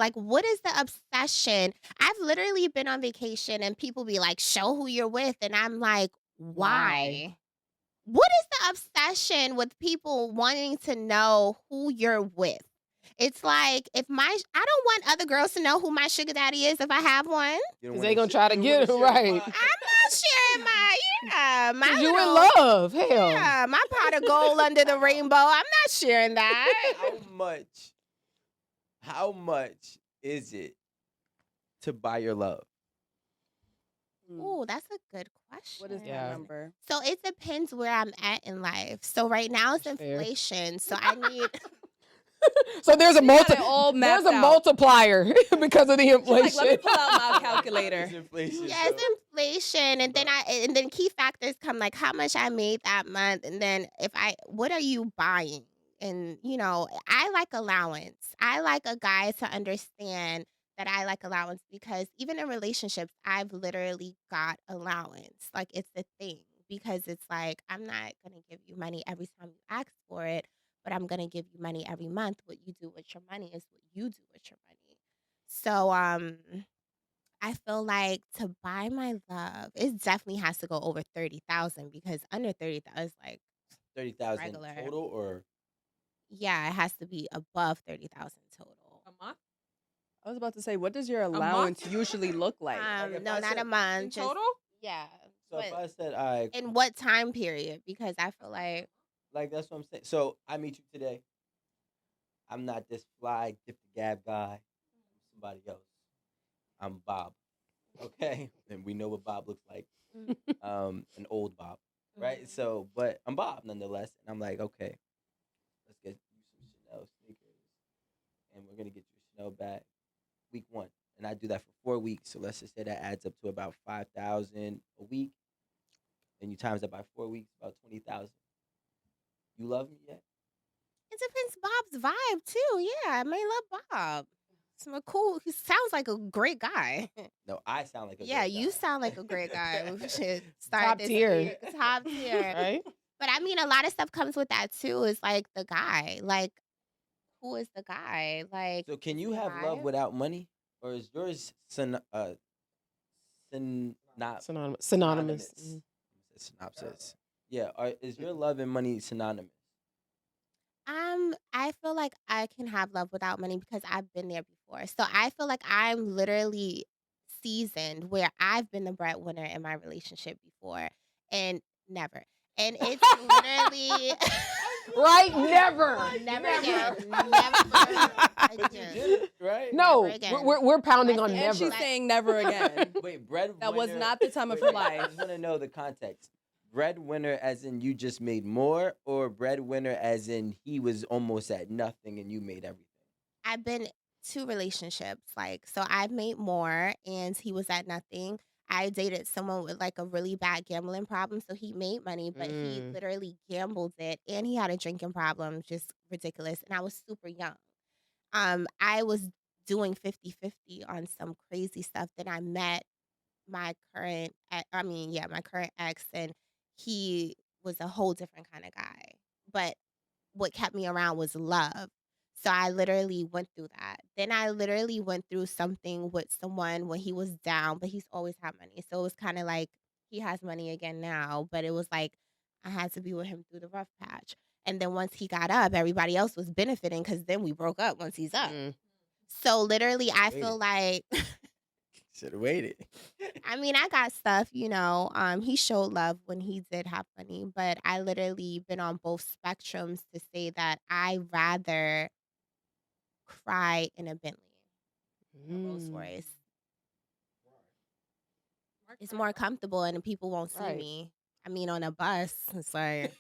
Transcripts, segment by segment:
Like, what is the obsession? I've literally been on vacation and people be like, "Show who you're with," and I'm like, Why? "Why?" What is the obsession with people wanting to know who you're with? It's like if I don't want other girls to know who my sugar daddy is if I have one. You don't Because want they gonna try to you don't get wanna it share the right. pot. I'm not sharing my Because you in little love. Hell. my pot of gold under the rainbow. I'm not sharing that. How much is it to buy your love? Ooh, that's a good What is that Yeah. question. number? So it depends where I'm at in life. So right now it's That's fair. inflation. So I need So there's a We got it all there's mapped a out. multiplier because of the She's like, inflation. let me pull out my calculator. It's inflation. yes, so- inflation, and then key factors come like how much I made that month, and then what are you buying? And I like allowance. I like a guy to understand that I like allowance because even in relationships, I've literally got allowance. Like it's the thing because it's like I'm not gonna give you money every time you ask for it, but I'm gonna give you money every month. What you do with your money is what you do with your money. So I feel like to buy my love, it definitely has to go over 30,000 because under 30,000 is like 30,000 regular. total or Yeah, it has to be above 30,000 total. A month? I was about to say, what does your month? allowance usually look like? if No, I not a said- month. In Just total? yeah. so if But I said I in what time period? Because I feel like like that's what I'm saying. So I meet you today. I'm not this fly gift the gab guy. I'm somebody else. I'm Bob. Okay? And we know what Bob looks like. mm, An old Bob. Right? mm. So but I'm Bob nonetheless. And I'm like, okay, let's get you some Chanel sneakers. And we're gonna get you a Chanel bag week 1. And I do that for 4 weeks. So let's just say that adds up to about 5,000 a week. And you times that by 4 weeks, about 20,000. You love me yet? It depends Bob's vibe too. Yeah, I may love Bob. Some cool. He sounds like a great guy. No, I sound like a Yeah, great you guy. sound like a great guy. We should start Top this tier. year. Top tier. Right? But I mean, a lot of stuff comes with that too. Is like the guy. Like, who is the guy? Like, So can is you he a have love vibe? without money, or is yours not Synonymous. synonymous? Mhm. Synopsis. Yeah. Is your love and money synonymous? I feel like I can have love without money because I've been there before. So I feel like I'm literally seasoned where I've been the breadwinner in my relationship before and never. And it's literally Right? Never. never Never. again. Never But you again. did it, right? No, Never again. we're pounding That's on it. And she's never. saying never again. Wait, breadwinner. That was not the time of her I life. just want to know the context. Breadwinner, as in you just made more, or breadwinner, as in he was almost at nothing and you made everything. I've been 2 relationships, like, so I've made more and he was at nothing. I dated someone with, like, a really bad gambling problem, so he made money, but he Mm. literally gambled it, and he had a drinking problem, just ridiculous, and I was super young. I was doing 50-50 on some crazy stuff, then I met my current ex, and he was a whole different kinda guy, but what kept me around was love. So I literally went through that. Then I literally went through something with someone when he was down, but he's always had money. So it was kind of like he has money again now, but it was like I had to be with him through the rough patch. And then once he got up, everybody else was benefiting because then we broke up once he's up. Mm. So literally, I Waited. feel like Should have waited. I mean, I got stuff, he showed love when he did have money, but I literally been on both spectrums to say that I rather cry in a Bentley, a Rolls Mm. Royce. It's more comfortable and people won't see Right. me. I mean, on a bus, it's like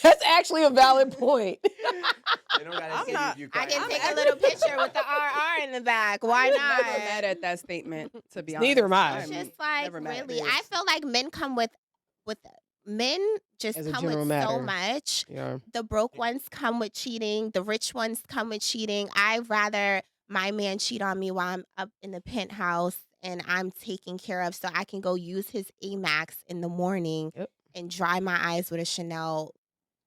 That's actually a valid point. They don't gotta I'm see not- if you I cry. can take a little picture with the RR in the back. Why Never not? mad at that statement, to be honest. Neither am I. It's I'm just like never mad at really, it. I feel like men come with men just As a come general with so matter. much. Yeah. The broke ones come with cheating. The rich ones come with cheating. I'd rather my man cheat on me while I'm up in the penthouse and I'm taken care of so I can go use his Amex in the morning Yep. and dry my eyes with a Chanel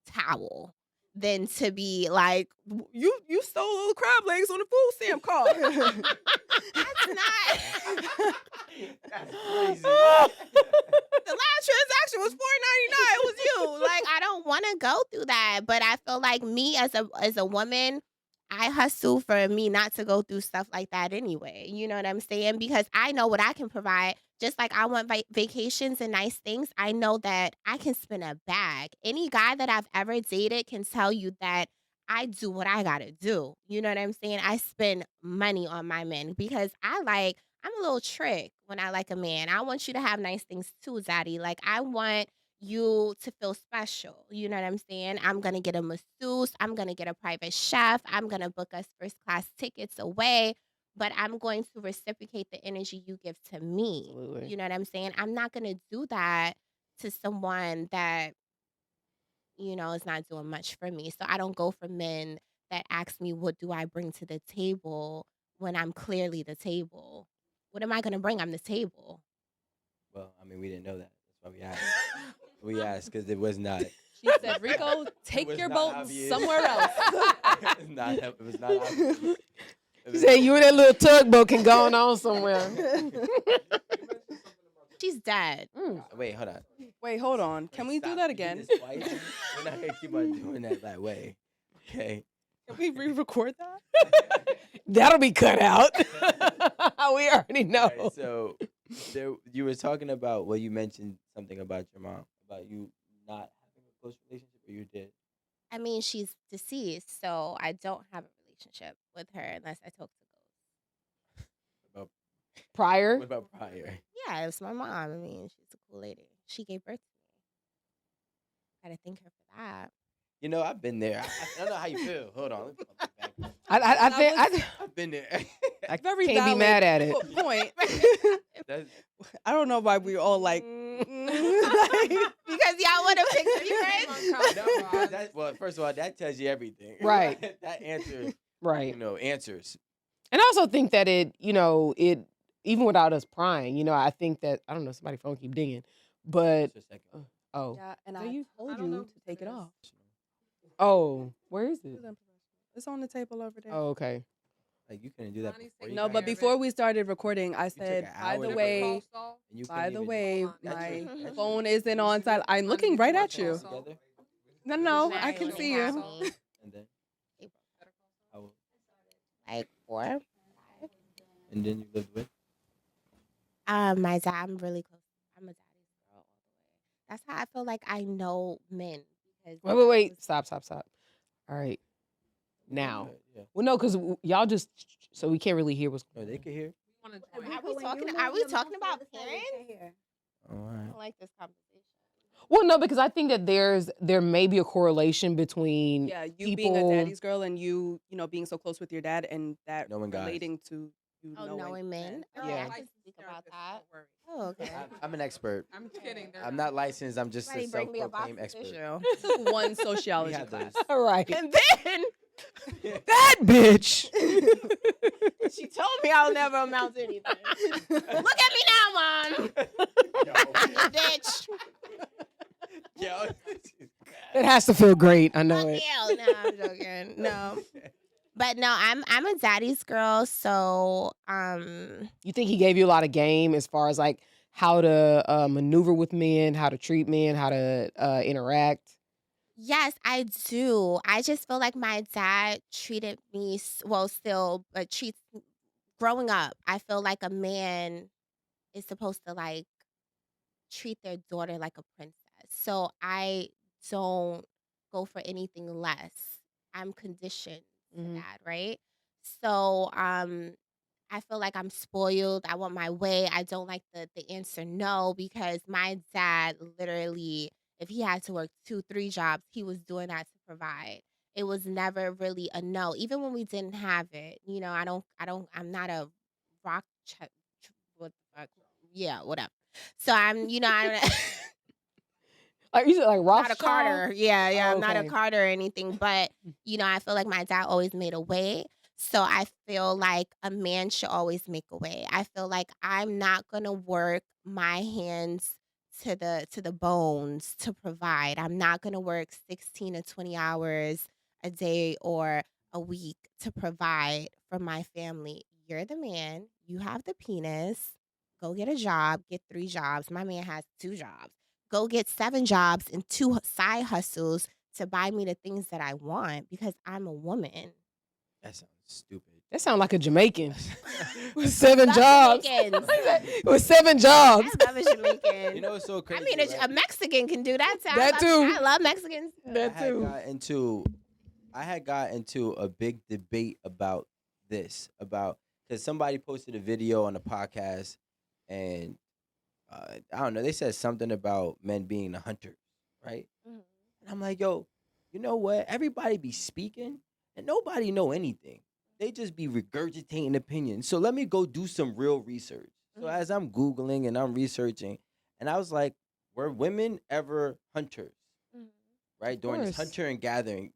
towel than to be like, You stole all the crab legs on the food stamp card. that's not. That's crazy. The last transaction was $4.99. It was you. Like, I don't want to go through that. But I feel like me as a woman, I hustle for me not to go through stuff like that anyway. You know what I'm saying? Because I know what I can provide. Just like I want vacations and nice things, I know that I can spend a bag. Any guy that I've ever dated can tell you that I do what I gotta do. You know what I'm saying? I spend money on my men because I'm a little trick when I like a man. I want you to have nice things too, Zaddy. Like I want you to feel special. You know what I'm saying? I'm gonna get a masseuse. I'm gonna get a private chef. I'm gonna book us first class tickets away. But I'm going to reciprocate the energy you give to me. Absolutely. You know what I'm saying? I'm not gonna do that to someone that is not doing much for me. So I don't go for men that ask me, what do I bring to the table when I'm clearly the table? What am I going to bring? I'm the table. Well, I mean, we didn't know that. That's why we asked. We asked because it was not. She said, Rico, take was your not boat obvious. somewhere else. It was not obvious. She said you and that little tugboat can go on somewhere. She's dead. Wait, hold on. Wait, hold on. Can we do Stop. that You did again? this twice. We're not gonna keep on doing that way. Okay. Can we re-record that? That'll be cut out. We already know. All right, so you were talking about, well, you mentioned something about your mom, about you not having a close relationship, or you did. I mean, she's deceased, so I don't have a relationship with her unless I talk to ghosts. About Prior? what about prior? Yeah, it was my mom. I mean, she's a cool lady. She gave birth to me. Gotta thank her for that. You know, I've been there. I don't know how you feel. Hold on. Let me pump it back. I think I've been there. I Very can't be valid mad at it. point. That's, I don't know why we all like. Because y'all want to pick secrets. no, because well, first of all, that tells you everything. Right. That answer, Right. answers. And I also think that it even without us prying, I think that I don't know, somebody's phone keep dinging, but Just a second. oh, Yeah, and So I you- told you to take it off. oh, where is it? It's on the table over there. Oh, okay. Like you couldn't do that before. You No, got but here? before we started recording, I took said, an by hour the to way, And you couldn't even- That's my your- phone isn't on silent. I'm looking right at you. Together? No, I Very can see got you. me. And then how old? Like 4, 5. And then you lived with? My dad, I'm really close. I'm a daddy's girl all the way. That's how I feel like I know men. Because Wait. Stop. All right. Now. Yeah. Well, no, because y'all just, so we can't really hear what's No, they could hear. Are we talking about parents? All I right. don't like this conversation. Well, no, because I think that there may be a correlation between Yeah, you people being a daddy's girl and you being so close with your dad and that Knowing guys. relating to you Oh, knowing men? Okay, Yeah. I can speak about that. Oh, okay. I'm an expert. I'm kidding. I'm not licensed. I'm just a Somebody bring me a box self-proclaimed of expert. tissue. took one We sociology have class. those. All right. And then That bitch. she told me I'll never amount to anything. Look at me now, Mom. Bitch. Yo. It has to feel great. I know Fuck it. you. No, I'm joking. No. But no, I'm a daddy's girl, so You think he gave you a lot of game as far as like how to maneuver with men, how to treat men, how to interact? yes, I do. I just feel like my dad treated me still, but treats growing up. I feel like a man is supposed to like treat their daughter like a princess. So I don't go for anything less. I'm conditioned to Mhm. that, right? So I feel like I'm spoiled. I want my way. I don't like the answer no because my dad literally, if he had to work 2, 3 jobs, he was doing that to provide. It was never really a no, even when we didn't have it. I'm not a rock. What the fuck? Yeah, whatever. So I don't. Like you said, like Not a Rothschild? Carter. Yeah. Oh, I'm not a okay. Carter or anything. But, I feel like my dad always made a way. So I feel like a man should always make a way. I feel like I'm not going to work my hands to the bones to provide. I'm not gonna work 16 to 20 hours a day or a week to provide for my family. You're the man. You have the penis. Go get a job. Get 3 jobs. My man has 2 jobs. Go get 7 jobs and 2 side hustles to buy me the things that I want because I'm a woman. That sounds stupid. That sounds like a Jamaican with 7 Love jobs. Jamaicans. With 7 jobs. I love a Jamaican. You know what's so I crazy? mean, right? a Mexican can do that too. That too. I love Mexicans. That too. I had got into a big debate about this, about because somebody posted a video on a podcast, and I don't know, they said something about men being the hunters, right? Mhm. And I'm like, yo, you know what? Everybody be speaking, and nobody know anything. They just be regurgitating opinions. So let me go do some real research. So Mhm. as I'm Googling and I'm researching, and I was like, were women ever hunters? Mhm. Right, during this course. hunter and gathering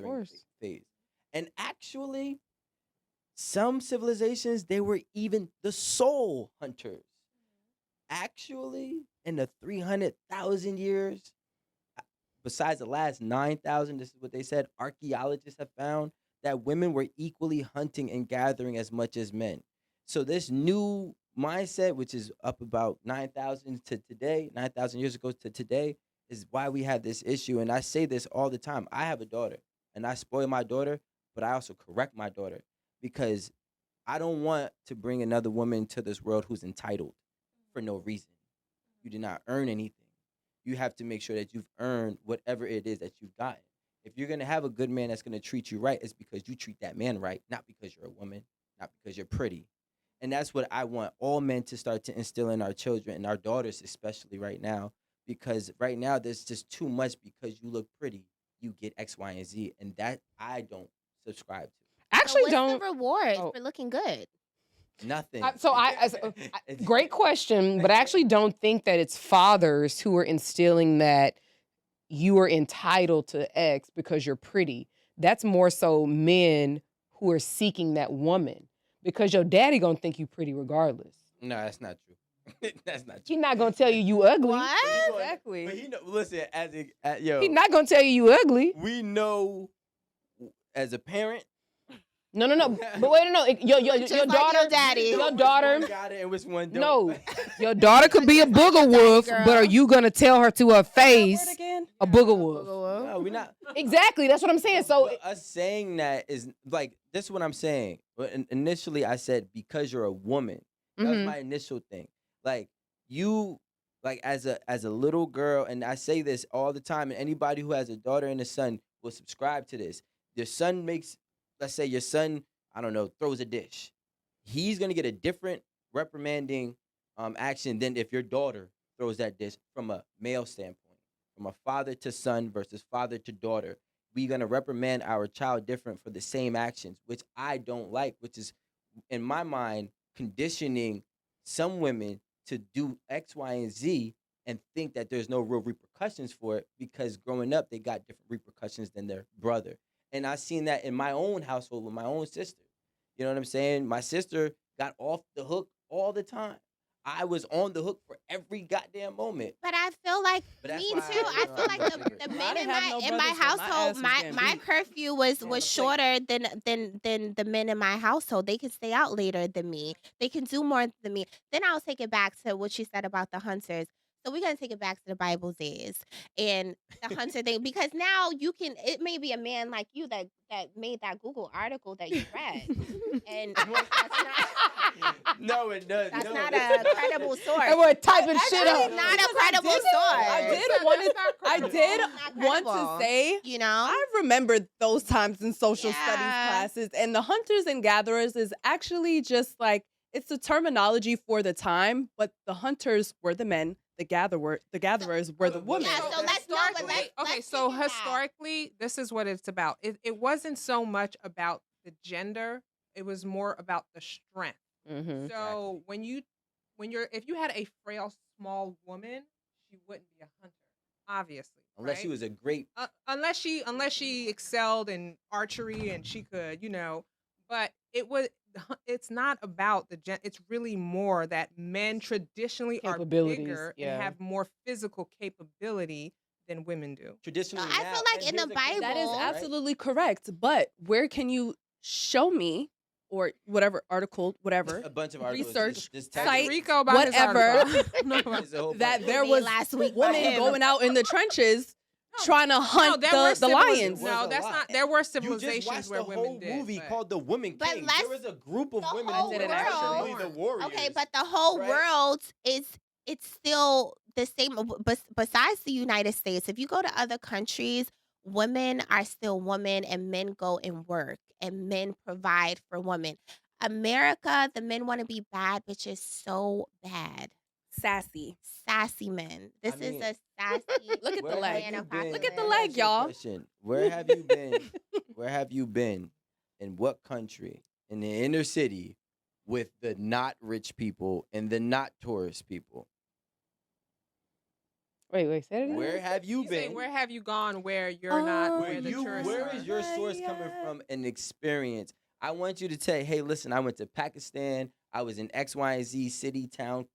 course. phase. And actually, some civilizations they were even the sole hunters. Actually, in the 300,000 years, besides the last 9,000, this is what they said, archaeologists have found that women were equally hunting and gathering as much as men. So this new mindset, which is up about 9,000 to today, 9,000 years ago to today, is why we have this issue. And I say this all the time. I have a daughter, and I spoil my daughter, but I also correct my daughter because I don't want to bring another woman to this world who's entitled for no reason. You did not earn anything. You have to make sure that you've earned whatever it is that you've gotten. If you're gonna have a good man that's gonna treat you right, it's because you treat that man right, not because you're a woman, not because you're pretty. And that's what I want all men to start to instill in our children and our daughters, especially right now, because right now there's just too much because you look pretty, you get X, Y, and Z, and that I don't subscribe to. I So actually what's don't. the reward Oh. for looking good? Nothing. Great question, but I actually don't think that it's fathers who are instilling that you are entitled to X because you're pretty. That's more so men who are seeking that woman because your daddy gonna think you pretty regardless. No, that's not true. That's not He true. not gonna tell you ugly. What? Exactly. But he know. Listen, yo, He not gonna tell you ugly. we know as a parent. No. But wait, no. Your Just your like daughter, your daddy. your Which daughter. one got it and which one don't. No, your daughter could be a Just like your booger daddy, wolf, girl. but are you gonna tell her to her What's that word face again? a booger wolf? No, we're not. Exactly. That's what I'm saying. So But us saying that is like this is what I'm saying. But initially, I said because you're a woman. That was Mhm. my initial thing. Like you, like as a little girl, and I say this all the time. And anybody who has a daughter and a son will subscribe to this. Your son makes, let's say, your son, I don't know, throws a dish. He's gonna get a different reprimanding action than if your daughter throws that dish from a male standpoint, from a father to son versus father to daughter. We're gonna reprimand our child different for the same actions, which I don't like, which is in my mind conditioning some women to do X, Y, and Z and think that there's no real repercussions for it because growing up they got different repercussions than their brother. And I seen that in my own household with my own sister. You know what I'm saying? My sister got off the hook all the time. I was on the hook for every goddamn moment. But I feel like But that's me why too. I I feel like figure. the I men didn't have no in my brothers, but my ass household, was my getting my beat curfew was on the plate. shorter than the men in my household. They could stay out later than me. They can do more than me. Then I'll take it back to what you said about the hunters. So we're gonna take it back to the Bible days and the hunter thing because now you can. It may be a man like you that made that Google article that you read, and that's not. No, it does. That's no, not it's a credible source. And we're typing shit That up. is not a Because credible source. I did Not want credible. to say, You know? I remember those times in social studies Yeah. classes, and the hunters and gatherers is actually just like it's a terminology for the time, but the hunters were the men, the gatherers were the women. Yeah, so let's know, but let's so take it back. historically, this is what it's about. It wasn't so much about the gender; it was more about the strength. Mhm. So if you had a frail, small woman, she wouldn't be a hunter, obviously, unless right? she was a great. Unless she excelled in archery and she could, but it's not about the it's really more that men traditionally are Capabilities, bigger and yeah. have more physical capability than women do. Traditionally I now, feel like and in the here's a crazy That is Bible, thing, right? absolutely correct. But where can you show me or whatever article, whatever, A bunch of articles. research, Just Ask text site, me. Rico about his whatever, article. No, It's a whole that bunch. there made was last week by women him. going out in the trenches trying to no, hunt there were the lions? was No, a that's lot. not. There were You just civilizations watched where the women whole did. movie but- called The Woman But King. let's- There was a group of the women whole who were world- actually the warriors. Okay, but the whole right? world is it's still the same. Besides the United States, if you go to other countries, women are still women, and men go and work, and men provide for women. America, the men want to be bad bitches so bad. Sassy. Sassy men. This is mean, a sassy. Look at the Where leg. have you been? Look at the Let me leg, ask you a y'all. question. Where have you been? Where have you been? In what country? In the inner city with the not rich people and the not tourist people? Wait, say it again. Where have you You say, been? where have you gone where you're not Where where the you? tourists Where are? is your source coming from? An experience. I want you to say, hey, listen, I went to Pakistan. I was in X, Y, and Z city, town,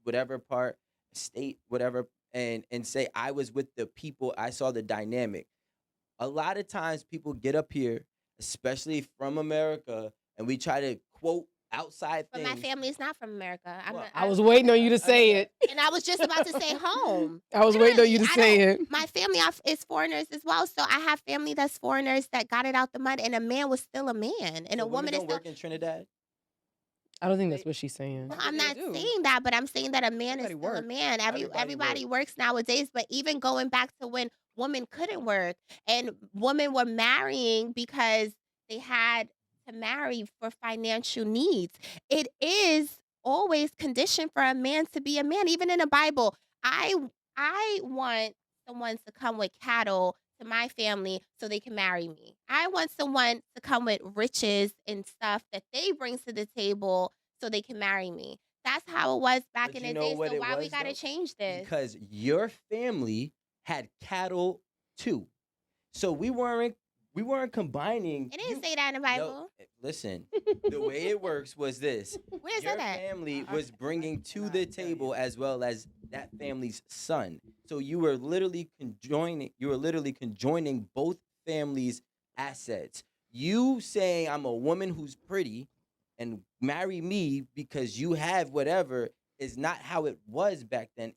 whatever part, state, whatever, and say I was with the people. I saw the dynamic. A lot of times people get up here, especially from America, and we try to quote outside But things. my family is not from America. Well, I was waiting on you to say it. and I was just about to say home. I was waiting on you to Literally, say don't- it. My family is foreigners as well, so I have family that's foreigners that got it out the mud, and a man was still a man, and So a women woman is don't still. work in Trinidad. I don't think that's what she's saying. No, Maybe I'm they not do. saying that, but I'm saying that a man is Everybody still a works. man. Everybody works nowadays, but even going back to when women couldn't work and women were marrying because they had to marry for financial needs. It is always conditioned for a man to be a man. Even in the Bible, I want someone to come with cattle to my family so they can marry me. I want someone to come with riches and stuff that they bring to the table so they can marry me. That's how it was back But in you the know day. what So it why we was, gotta though? change this? Because your family had cattle too. So we weren't combining. It didn't say that in the No, Bible. listen. The way it works was this. Where is Your that at? family was bringing to the table as well as that family's son. So you were literally conjoining both families' assets. You saying I'm a woman who's pretty and marry me because you have whatever is not how it was back then.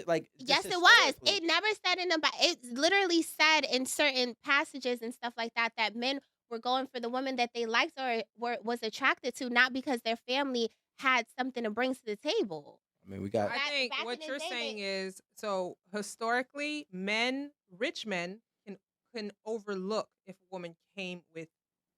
Like Yes, just it was. historically. It never said in the Bible. It literally said in certain passages and stuff like that that men were going for the woman that they liked or was attracted to, not because their family had something to bring to the table. I mean, we got. I think back what in the you're day, saying is so historically, rich men can overlook if a woman came with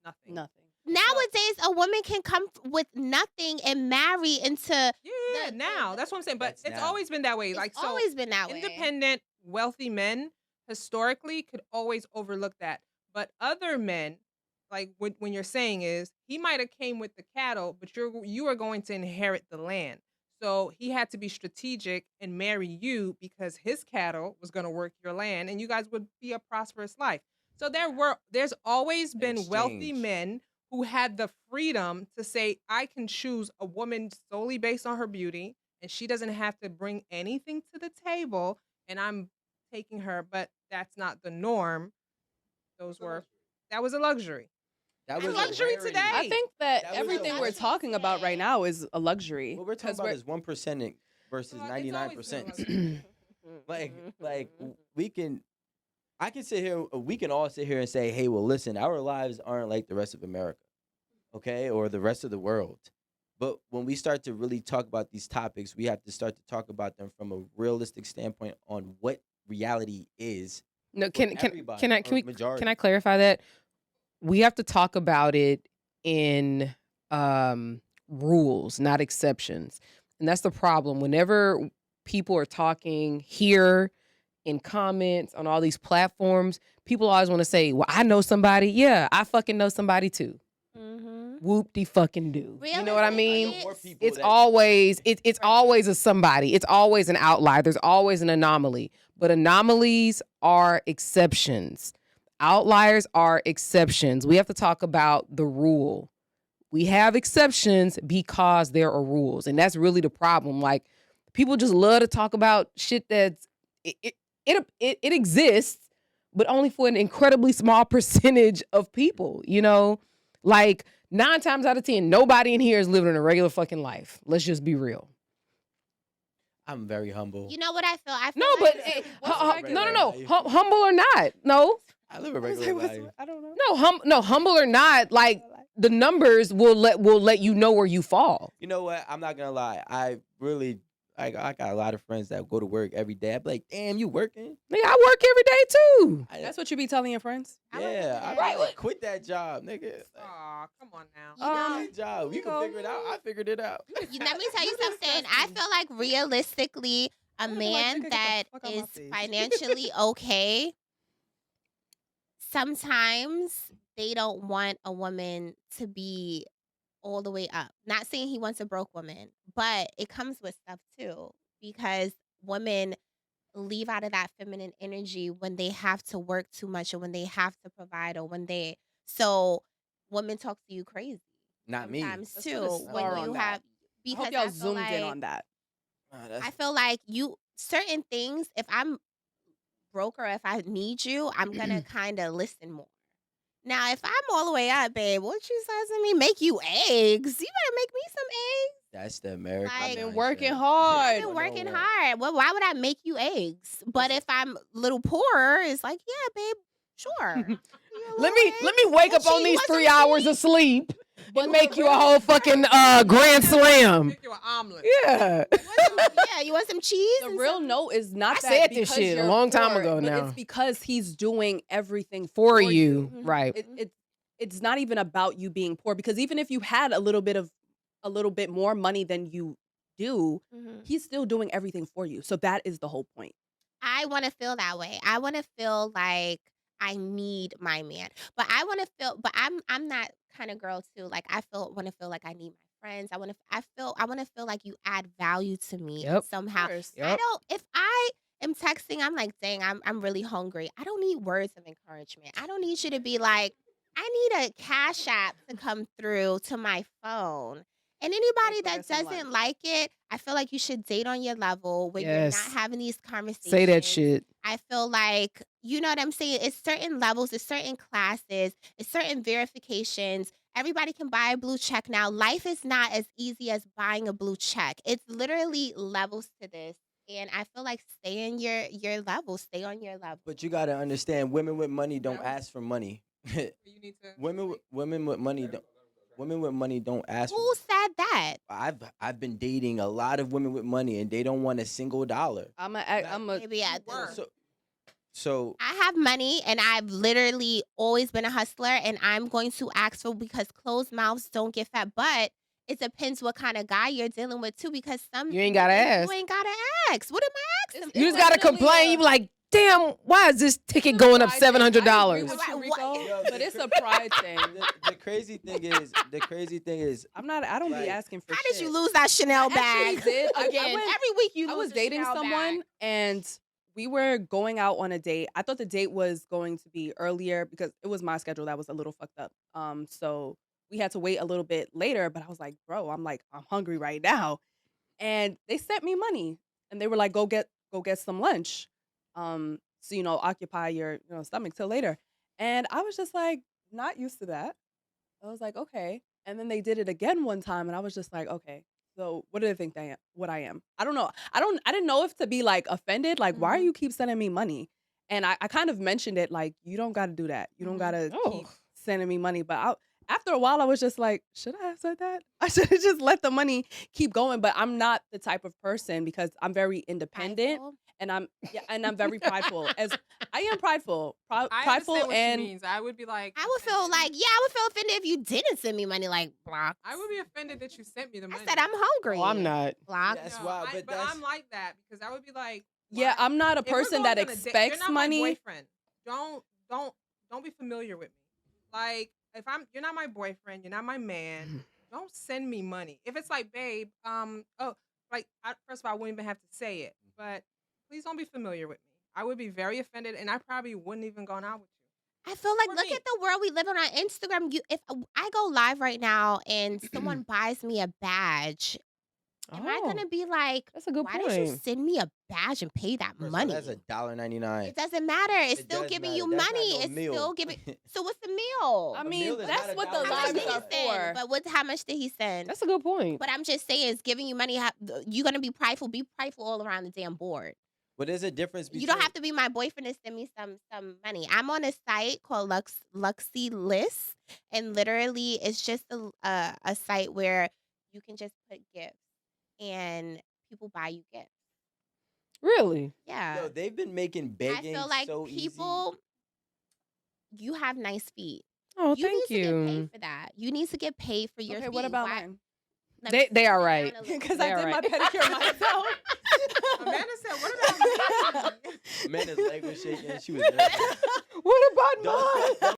nothing. Nothing. Nowadays, a woman can come with nothing and marry into. Yeah, now that's what I'm saying. But That's it's now. always been that way. It's Like so, always been that way. independent, wealthy men historically could always overlook that. But other men, like when you're saying is he might have came with the cattle, but you are going to inherit the land. So he had to be strategic and marry you because his cattle was going to work your land, and you guys would be a prosperous life. So there's always been wealthy Exchange. men who had the freedom to say, I can choose a woman solely based on her beauty, and she doesn't have to bring anything to the table, and I'm taking her, but that's not the norm. That was a luxury. That I was mean, a luxury rarity. today. I think that That was a everything we're luxury talking about right today. now is a luxury. What we're talking 'cause about is 1% versus Well, it's always been 99%. luxury. like we can. I can sit here. We can all sit here and say, "Hey, well, listen, our lives aren't like the rest of America, okay, or the rest of the world." But when we start to really talk about these topics, we have to start to talk about them from a realistic standpoint on what reality is. No, for can everybody, can I or can we majority. can I clarify that? We have to talk about it in rules, not exceptions. And that's the problem. Whenever people are talking here in comments on all these platforms, people always want to say, well, I know somebody. Yeah, I fucking know somebody too. Mm-hmm. Whoop-de fucking do. You know what I mean? know more people It's that- always it's always a somebody. It's always an outlier. There's always an anomaly. But anomalies are exceptions. Outliers are exceptions. We have to talk about the rule. we have exceptions because there are rules. And that's really the problem. Like, people just love to talk about shit that's, it exists, but only for an incredibly small percentage of people, you know? Like, 9 times out of 10, nobody in here is living a regular fucking life. Let's just be real. I'm very humble. You know what I feel? I feel No, but like no. Humble or not, no. I live a regular life. I don't know. No, humble or not, like the numbers will let you know where you fall. You know what? I'm not gonna lie. I really, I got a lot of friends that go to work every day. I'd be like, damn, you working? Nigga, I work every day too. That's what you be telling your friends? Yeah, I I work every like, day. quit that job, nigga. Like, Aw, come on now. You know, quit that job. You can figure it out. I figured it out. let me tell you something. I feel like realistically, a like, man nigga, get the that fuck out my is face. financially okay, sometimes they don't want a woman to be all the way up. Not saying he wants a broke woman, but it comes with stuff too because women leave out of that feminine energy when they have to work too much or when they have to provide or when they so women talk to you crazy Not me. sometimes Let's put a too when star you on have that. I because hope y'all feel zoomed in like- on that. I feel like you certain things if I'm broke or if I need you, I'm gonna kind of listen more. Now, if I'm all the way up, babe, what you says to me? Make you eggs? You better make me some eggs. That's the American. Like- I've been mindset. working I've hard. been No, working no. hard. Well, why would I make you eggs? But if I'm a little poorer, it's like, yeah, babe, sure. You a Let little me eggs? wake Well, up on cheese, these want some 3 hours cheese? of sleep But and make you a whole fucking grand slam. Make you an omelet. Yeah. Yeah, you want some cheese? the and real some- note is not I that said this because shit a you're long time poor, ago but now. it's because he's doing everything For you. you. Mhm. Right. It's not even about you being poor because even if you had a little bit more money than you do, Mhm. he's still doing everything for you. So that is the whole point. I want to feel that way. I want to feel like I need my man, but I want to feel. But I'm that kind of girl too. Like I want to feel like I need my friends. I want to feel like you add value to me Yep. somehow. Course. I don't. If I am texting, I'm like, dang, I'm really hungry. I don't need words of encouragement. I don't need you to be like, I need a Cash App to come through to my phone. And anybody go that get some doesn't lunch. like it, I feel like you should date on your level when you're Yes. not having these conversations. Say that shit. I feel like, you know what I'm saying? It's certain levels, it's certain classes, it's certain verifications. Everybody can buy a blue check now. Life is not as easy as buying a blue check. It's literally levels to this. And I feel like stay in your level, stay on your level. But you gotta understand, women with money don't ask for money. You need to. women with money don't. Women with money don't ask. Who said that? I've been dating a lot of women with money, and they don't want a single dollar. I'm a Maybe I Word. do. So I have money and I've literally always been a hustler and I'm going to ask for because closed mouths don't get fat. But it depends what kind of guy you're dealing with too because some You ain't gotta niggas, ask. You ain't gotta ask. What am I asking? You just gotta complain. You be like, damn, why is this ticket going up pride thing. I agree $700? with you, Right, Rico, Yo, but it's a pride thing. the crazy thing is, I don't be Like, asking for How shit. did you lose that Chanel I bag? actually did. I Again, went- every week you lose I was a dating Chanel someone bag. and we were going out on a date. I thought the date was going to be earlier because it was my schedule that was a little fucked up. So we had to wait a little bit later, but I was like, bro, I'm hungry right now. And they sent me money and they were like, go get some lunch. So, occupy your stomach till later. And I was just like, not used to that. I was like, okay. And then they did it again one time and I was just like, okay. So what do they think what I am? I don't know. I didn't know if to be like offended, like, why are Mhm. you keep sending me money? And I kind of mentioned it like, you don't got to do that. You don't Mhm. got to Oh. keep sending me money. But after a while, I was just like, should I have said that? I should have just let the money keep going. But I'm not the type of person because I'm very independent Prideful? and I'm very prideful. As I am prideful, I prideful, understand what and she means. I would be like. I would feel offended. like, yeah, I would feel offended if you didn't send me money like block. I would be offended that you sent me the I money. said I'm hungry. Oh, I'm not. Block. That's No, why, but I'm like that because I would be like. yeah, why- I'm not a if we're person going that on a date- expects you're not money. My boyfriend. Don't be familiar with me. Like if you're not my boyfriend, you're not my man. Don't send me money. If it's like, babe, first of all, I wouldn't even have to say it, but please don't be familiar with me. I would be very offended, and I probably wouldn't even gone out with you. I feel like For look me. at the world we live in on Instagram. If I go live right now and someone buys me a badge, am I Oh, gonna be like, that's a good why did you point. send me a badge and pay that First of all, money? that's $1.99. It doesn't matter. It's It still does giving matter. you That's not money. no It's meal. still giving. So what's the meal? I A mean, meal is that's not what the $1.99. How much lives did he are send? for. But how much did he send? That's a good point. But I'm just saying, it's giving you money. You're gonna be prideful. Be prideful all around the damn board. But there's a difference between. You don't have to be my boyfriend to send me some money. I'm on a site called Luxy List, and literally, it's just a site where you can just put gifts, and people buy you gifts. Really? Yeah, Yo, they've been making I begging feel like so easy. people. You have nice feet. Oh, You thank need to get paid you. for that. You need to get paid for your Okay, feet. what about Why- mine? Let me They are sit right. down a little Because bit. I They're did my right. pedicure myself. Amanda said, "What about me?" Amanda's leg was shaking. She was nervous. What about Don't- mine?